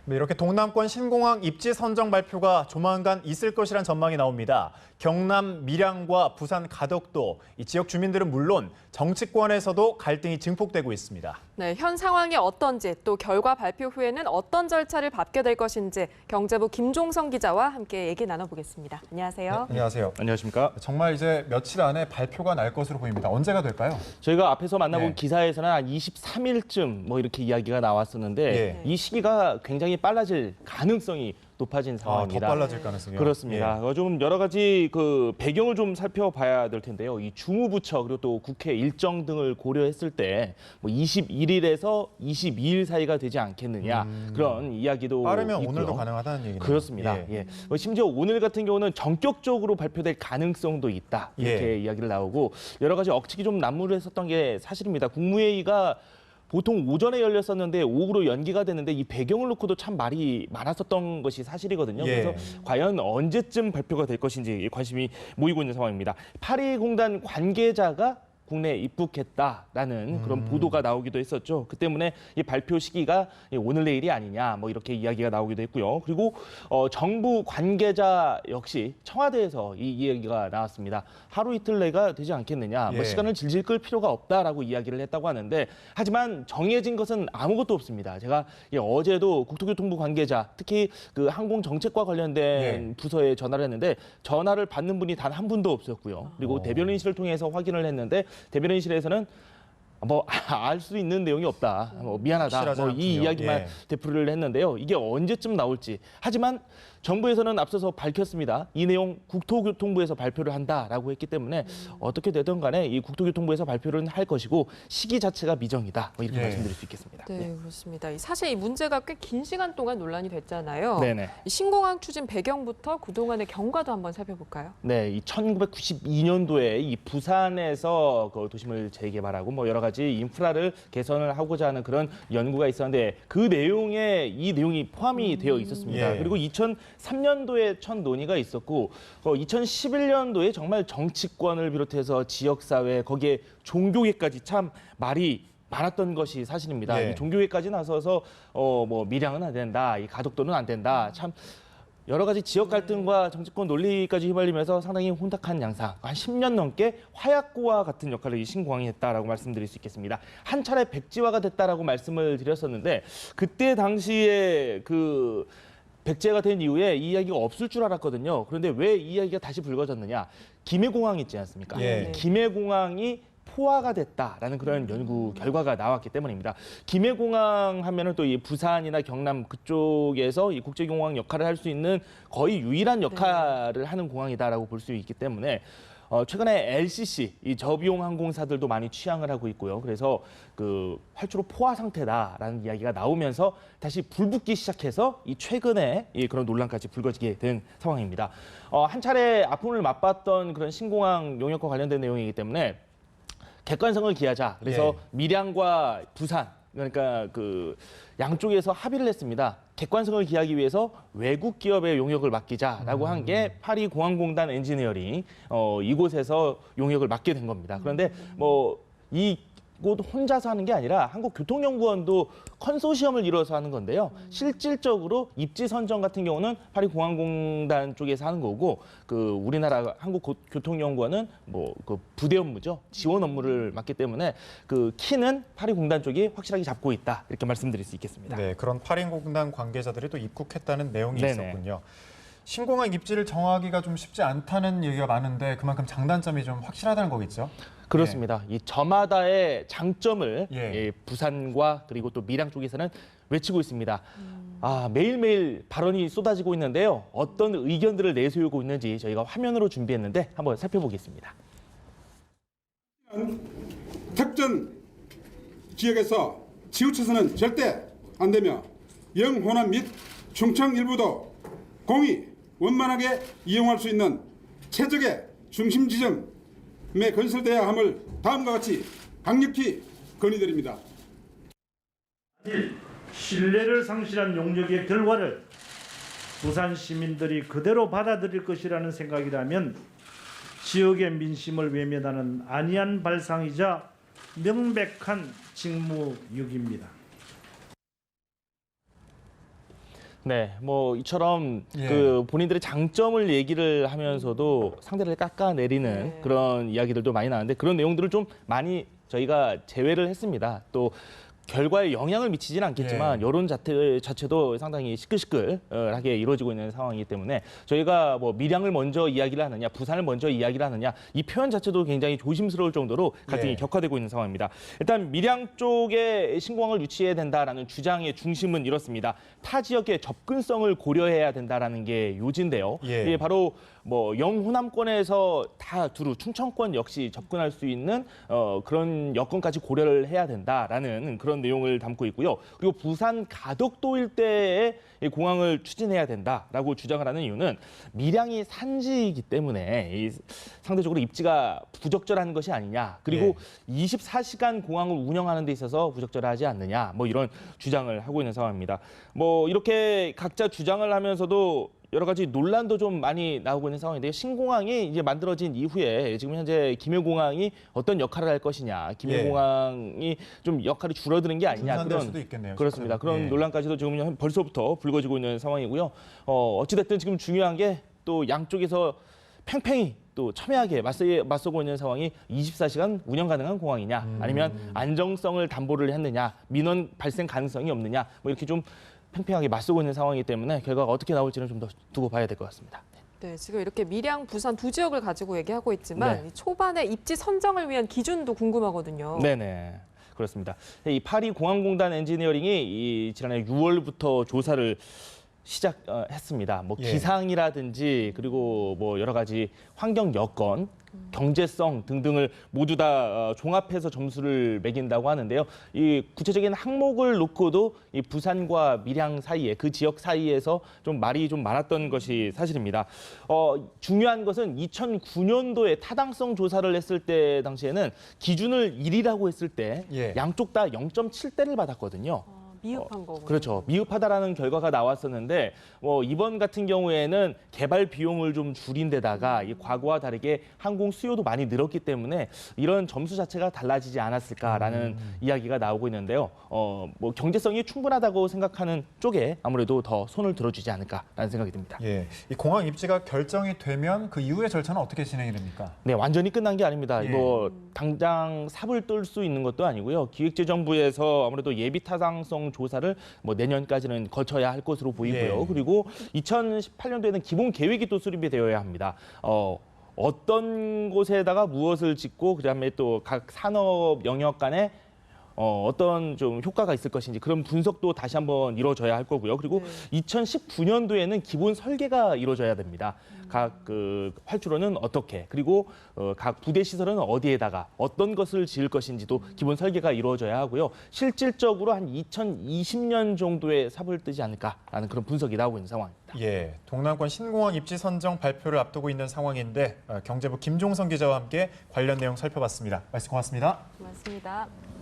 네, 이렇게 동남권 신공항 입지 선정 발표가 조만간 있을 것이란 전망이 나옵니다. 경남 밀양과 부산 가덕도, 이 지역 주민들은 물론 정치권에서도 갈등이 증폭되고 있습니다. 네, 현 상황이 어떤지 또 결과 발표 후에는 어떤 절차를 밟게 될 것인지 경제부 김종성 기자와 함께 얘기 나눠보겠습니다. 안녕하세요. 네, 안녕하세요. 안녕하십니까. 정말 이제 며칠 안에 발표가 날 것으로 보입니다. 언제가 될까요? 저희가 앞에서 만나본 네. 기사에서는 한 23일쯤 뭐 이렇게 이야기가 나왔었는데 예. 이 시기가 굉장히 빨라질 가능성이 높아진 더 상황입니다. 빨라질 가능성이요? 그렇습니다. 예. 좀 여러 가지 그 배경을 좀 살펴봐야 될 텐데요. 이 주무부처 그리고 또 국회 일정 등을 고려했을 때 뭐 21일에서 22일 사이가 되지 않겠느냐 그런 이야기도 빠르면 있고요. 오늘도 가능하다는 얘기네요. 그렇습니다. 예. 심지어 오늘 같은 경우는 전격적으로 발표될 가능성도 있다 이렇게 이야기를 나오고 여러 가지 억측이 좀 난무했었던 게 사실입니다. 국무회의가 보통 오전에 열렸었는데 오후로 연기가 됐는데 이 배경을 놓고도 참 말이 많았었던 것이 사실이거든요. 예. 그래서 과연 언제쯤 발표가 될 것인지 관심이 모이고 있는 상황입니다. 파리공단 관계자가 국내에 입국했다라는 그런 보도가 나오기도 했었죠. 그 때문에 이 발표 시기가 오늘 내일이 아니냐 뭐 이렇게 이야기가 나오기도 했고요. 그리고 정부 관계자 역시 청와대에서 이 이야기가 나왔습니다. 하루 이틀 내가 되지 않겠느냐. 뭐 예. 시간을 질질 끌 필요가 없다라고 이야기를 했다고 하는데 하지만 정해진 것은 아무것도 없습니다. 제가 어제도 국토교통부 관계자 특히 그 항공정책과 관련된 부서에 전화를 했는데 전화를 받는 분이 단 한 분도 없었고요. 그리고 대변인실을 통해서 확인을 했는데 대변인실에서는 뭐 알 수 있는 내용이 없다. 뭐 미안하다. 확실하지 뭐 이 않군요. 이야기만 예. 되풀이를 했는데요. 이게 언제쯤 나올지. 하지만 정부에서는 앞서서 밝혔습니다. 이 내용 국토교통부에서 발표를 한다라고 했기 때문에 어떻게 되든 간에 이 국토교통부에서 발표를 할 것이고 시기 자체가 미정이다. 뭐 이렇게 예. 말씀드릴 수 있겠습니다. 네, 그렇습니다. 사실 이 문제가 꽤 긴 시간 동안 논란이 됐잖아요. 네네. 이 신공항 추진 배경부터 그동안의 경과도 한번 살펴볼까요? 네, 이 1992년도에 이 부산에서 그 도심을 재개발하고 뭐 여러 가지 인프라를 개선을 하고자 하는 그런 연구가 있었는데 그 내용에 이 내용이 포함이 되어 있었습니다. 예. 그리고 2003년도에 첫 논의가 있었고 2011년도에 정말 정치권을 비롯해서 지역사회 거기에 종교계까지 참 말이 많았던 것이 사실입니다. 예. 이 종교계까지 나서서 뭐 밀양은 안 된다, 이 가덕도는 안 된다. 참 여러 가지 지역 갈등과 정치권 논리까지 휘말리면서 상당히 혼탁한 양상, 한 10년 넘게 화약고와 같은 역할을 이 신공항이 했다라고 말씀드릴 수 있겠습니다. 한 차례 백지화가 됐다라고 말씀을 드렸었는데 그때 당시에 그 백제가 된 이후에 이 이야기가 없을 줄 알았거든요. 그런데 왜 이 이야기가 다시 불거졌느냐? 김해공항 있지 않습니까? 예. 김해공항이 포화가 됐다라는 그런 연구 결과가 나왔기 때문입니다. 김해공항 하면은 또 이 부산이나 경남 그쪽에서 이 국제공항 역할을 할 수 있는 거의 유일한 역할을 하는 공항이다라고 볼 수 있기 때문에 최근에 LCC 이 저비용 항공사들도 많이 취항을 하고 있고요. 그래서 그 활주로 포화 상태다라는 이야기가 나오면서 다시 불붙기 시작해서 이 최근에 이 그런 논란까지 불거지게 된 상황입니다. 한 차례 아픔을 맛봤던 그런 신공항 용역과 관련된 내용이기 때문에 객관성을 기하자. 그래서 예. 밀양과 부산 그러니까 그 양쪽에서 합의를 했습니다. 객관성을 기하기 위해서 외국 기업의 용역을 맡기자라고 한 게 파리공항공단 엔지니어링 이곳에서 용역을 맡게 된 겁니다. 그런데 뭐 이곳 혼자서 하는 게 아니라 한국교통연구원도 컨소시엄을 이뤄서 하는 건데요. 실질적으로 입지 선정 같은 경우는 파리공항공단 쪽에서 하는 거고 그 우리나라 한국교통연구원은 뭐 그 부대 업무죠. 지원 업무를 맡기 때문에 그 키는 파리공단 쪽이 확실하게 잡고 있다. 이렇게 말씀드릴 수 있겠습니다. 네, 그런 파리공단 관계자들이 또 입국했다는 내용이 네네. 있었군요. 신공항 입지를 정하기가 좀 쉽지 않다는 얘기가 많은데 그만큼 장단점이 좀 확실하다는 거겠죠? 그렇습니다. 이 저마다의 장점을 예. 부산과 그리고 또 밀양 쪽에서는 외치고 있습니다. 매일매일 발언이 쏟아지고 있는데요. 어떤 의견들을 내세우고 있는지 저희가 화면으로 준비했는데 한번 살펴보겠습니다. 특정 지역에서 치우쳐서는 절대 안 되며 영호남 및 충청 일부도 공이 원만하게 이용할 수 있는 최적의 중심 지점에 건설돼야 함을 다음과 같이 강력히 건의드립니다. 신뢰를 상실한 용역의 결과를 부산 시민들이 그대로 받아들일 것이라는 생각이라면 지역의 민심을 외면하는 안이한 발상이자 명백한 직무유기입니다. 네, 뭐 이처럼 예. 그 본인들의 장점을 얘기를 하면서도 상대를 깎아내리는 네. 그런 이야기들도 많이 나왔는데 그런 내용들을 좀 많이 저희가 제외를 했습니다. 또 결과에 영향을 미치지는 않겠지만 예. 여론 자체도 상당히 시끌시끌하게 이루어지고 있는 상황이기 때문에 저희가 뭐 밀양을 먼저 이야기를 하느냐, 부산을 먼저 이야기를 하느냐 이 표현 자체도 굉장히 조심스러울 정도로 갈등이 예. 격화되고 있는 상황입니다. 일단 밀양 쪽에 신공항을 유치해야 된다라는 주장의 중심은 이렇습니다. 타 지역의 접근성을 고려해야 된다라는 게 요지인데요. 예. 이게 바로 뭐 영호남권에서 다 두루 충청권 역시 접근할 수 있는 그런 여건까지 고려를 해야 된다라는 그런 내용을 담고 있고요. 그리고 부산 가덕도 일대에 이 공항을 추진해야 된다라고 주장을 하는 이유는 밀양이 산지이기 때문에 이 상대적으로 입지가 부적절한 것이 아니냐. 그리고 24시간 공항을 운영하는 데 있어서 부적절하지 않느냐. 뭐 이런 주장을 하고 있는 상황입니다. 뭐 이렇게 각자 주장을 하면서도 여러 가지 논란도 좀 많이 나오고 있는 상황인데요. 신공항이 이제 만들어진 이후에 지금 현재 김해공항이 어떤 역할을 할 것이냐, 김해공항이 좀 역할이 줄어드는 게 아니냐 분산될 수도 있겠네요. 그렇습니다. 실제로. 그런 예. 논란까지도 지금 벌써부터 불거지고 있는 상황이고요. 어찌됐든 지금 중요한 게 또 양쪽에서 팽팽히 또 첨예하게 맞서고 있는 상황이 24시간 운영 가능한 공항이냐, 아니면 안정성을 담보를 했느냐, 민원 발생 가능성이 없느냐, 뭐 이렇게 좀 팽팽하게 맞서고 있는 상황이기 때문에 결과가 어떻게 나올지는 좀 더 두고 봐야 될 것 같습니다. 네, 지금 이렇게 밀양, 부산 두 지역을 가지고 얘기하고 있지만 네. 이 초반에 입지 선정을 위한 기준도 궁금하거든요. 네네. 그렇습니다. 이 파리공항공단 엔지니어링이 이 지난해 6월부터 조사를 시작했습니다. 뭐 예. 기상이라든지 그리고 뭐 여러 가지 환경 여건, 경제성 등등을 모두 다 종합해서 점수를 매긴다고 하는데요. 이 구체적인 항목을 놓고도 이 부산과 밀양 사이에 그 지역 사이에서 좀 말이 좀 많았던 것이 사실입니다. 중요한 것은 2009년도에 타당성 조사를 했을 때 당시에는 기준을 1이라고 했을 때 예. 양쪽 다 0.7대를 받았거든요. 미흡한 거군요. 그렇죠. 미흡하다라는 결과가 나왔었는데 이번 같은 경우에는 개발 비용을 좀 줄인 데다가 이 과거와 다르게 항공 수요도 많이 늘었기 때문에 이런 점수 자체가 달라지지 않았을까라는 이야기가 나오고 있는데요. 뭐 경제성이 충분하다고 생각하는 쪽에 아무래도 더 손을 들어주지 않을까라는 생각이 듭니다. 예. 이 공항 입지가 결정이 되면 그 이후의 절차는 어떻게 진행이 됩니까? 네, 완전히 끝난 게 아닙니다. 예. 뭐 당장 삽을 뜰 수 있는 것도 아니고요. 기획재정부에서 아무래도 예비 타당성 조사를 뭐 내년까지는 거쳐야 할 것으로 보이고요. 예. 그리고 2018년도에는 기본 계획이 또 수립이 되어야 합니다. 어떤 곳에다가 무엇을 짓고 그다음에 또 각 산업 영역 간에 어떤 좀 효과가 있을 것인지 그런 분석도 다시 한번 이루어져야 할 거고요. 그리고 2019년도에는 기본 설계가 이루어져야 됩니다. 각 그 활주로는 어떻게, 그리고 각 부대 시설은 어디에다가 어떤 것을 지을 것인지도 기본 설계가 이루어져야 하고요. 실질적으로 한 2020년 정도에 삽을 뜨지 않을까라는 그런 분석이 나오고 있는 상황입니다. 예. 동남권 신공항 입지 선정 발표를 앞두고 있는 상황인데 경제부 김종성 기자와 함께 관련 내용 살펴봤습니다. 말씀 고맙습니다. 고맙습니다.